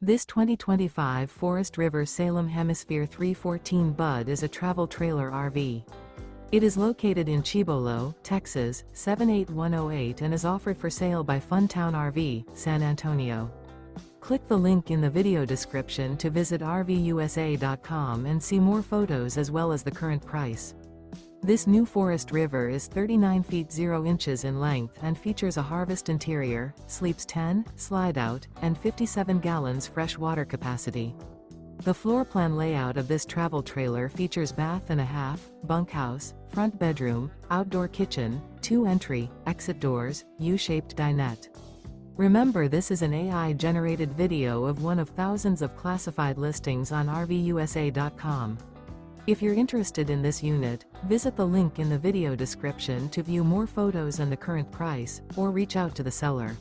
This 2025 Forest River Salem Hemisphere 314 Bud is a travel trailer RV. It is located in Cibolo, Texas, 78108 and is offered for sale by Funtown RV, San Antonio. Click the link in the video description to visit RVUSA.com and see more photos as well as the current price. This new Forest River is 39 feet 0 inches in length and features a harvest interior, sleeps 10, slide-out, and 57 gallons fresh water capacity. The floor plan layout of this travel trailer features bath and a half, bunkhouse, front bedroom, outdoor kitchen, 2 entry, exit doors, U-shaped dinette. Remember, this is an AI-generated video of one of thousands of classified listings on RVUSA.com. If you're interested in this unit, visit the link in the video description to view more photos and the current price, or reach out to the seller.